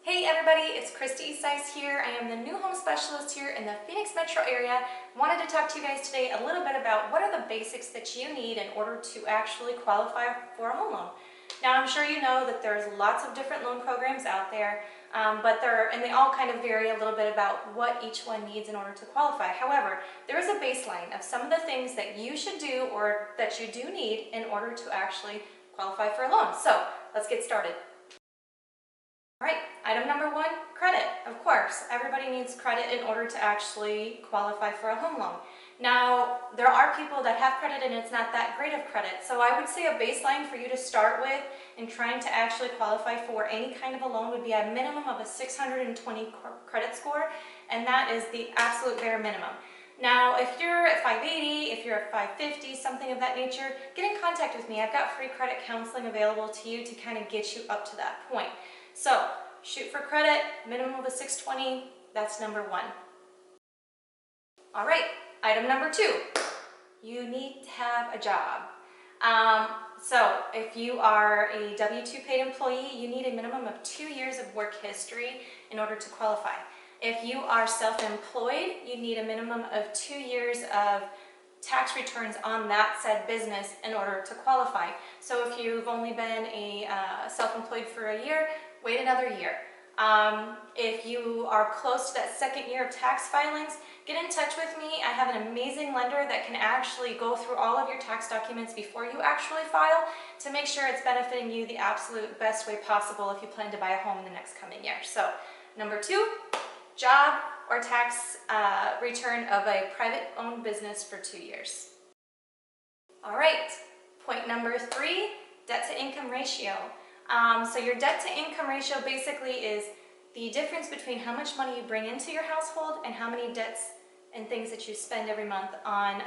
Hey everybody, it's Kristi Isais here. I am the new home specialist here in the Phoenix metro area. Wanted to talk to you guys today a little bit about what are the basics that you need in order to actually qualify for a home loan. Now I'm sure you know that there's lots of different loan programs out there, but they all kind of vary a little bit about what each one needs in order to qualify. However, there is a baseline of some of the things that you should do or that you do need in order to actually qualify for a loan. So let's get started. All right, item number one, credit. Of course, everybody needs credit in order to actually qualify for a home loan. Now, there are people that have credit and it's not that great of credit. So I would say a baseline for you to start with in trying to actually qualify for any kind of a loan would be a minimum of a 620 credit score, and that is the absolute bare minimum. Now, if you're at 580, if you're at 550, something of that nature, get in contact with me. I've got free credit counseling available to you to kind of get you up to that point. So, shoot for credit, minimum of a 620, that's number one. All right, item number two, you need to have a job. So, if you are a W-2 paid employee, you need a minimum of 2 years of work history in order to qualify. If you are self-employed, you need a minimum of 2 years of tax returns on that said business in order to qualify. So if you've only been a self-employed for a year, wait another year. If you are close to that second year of tax filings, get in touch with me. I have an amazing lender that can actually go through all of your tax documents before you actually file to make sure it's benefiting you the absolute best way possible if you plan to buy a home in the next coming year. So, number two, job or tax return of a private-owned business for 2 years. All right, point number three, debt-to-income ratio. So your debt-to-income ratio basically is the difference between how much money you bring into your household and how many debts and things that you spend every month on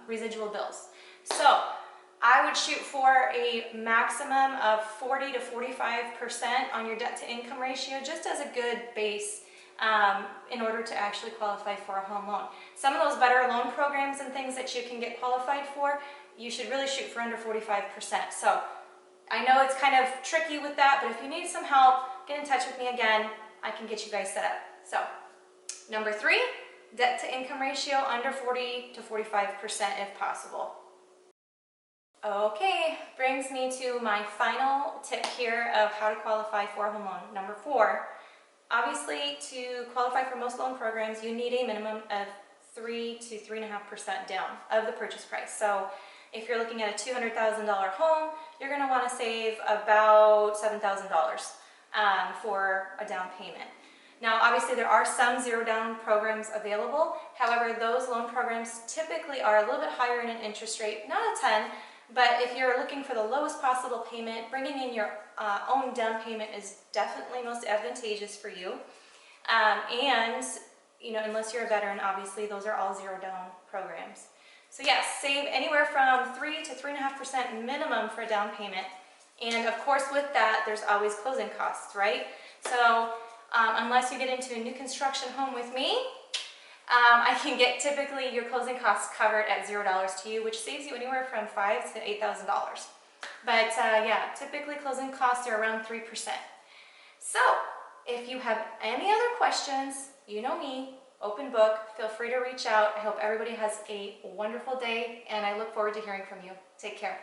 residual bills. So I would shoot for a maximum of 40 to 45% on your debt-to-income ratio, just as a good base in order to actually qualify for a home loan. Some of those better loan programs and things that you can get qualified for, you should really shoot for under 45%. So I know it's kind of tricky with that, but if you need some help, get in touch with me again. I can get you guys set up. So, number three, debt to income ratio under 40 to 45% if possible. Okay, brings me to my final tip here of how to qualify for a home loan. Number four, obviously to qualify for most loan programs, you need a minimum of 3 to 3.5% down of the purchase price. So if you're looking at a $200,000 home, you're going to want to save about $7,000 for a down payment. Now, obviously, there are some zero down programs available. However, those loan programs typically are a little bit higher in an interest rate, not a ton, but if you're looking for the lowest possible payment, bringing in your own down payment is definitely most advantageous for you. And, unless you're a veteran, obviously, those are all zero down programs. So yes, save anywhere from 3 to 3.5% minimum for a down payment. And of course with that, there's always closing costs, right? So unless you get into a new construction home with me, I can get typically your closing costs covered at $0 to you, which saves you anywhere from $5,000 to $8,000. But yeah, typically closing costs are around 3%. So if you have any other questions, you know me, open book, feel free to reach out. I hope everybody has a wonderful day, and I look forward to hearing from you. Take care.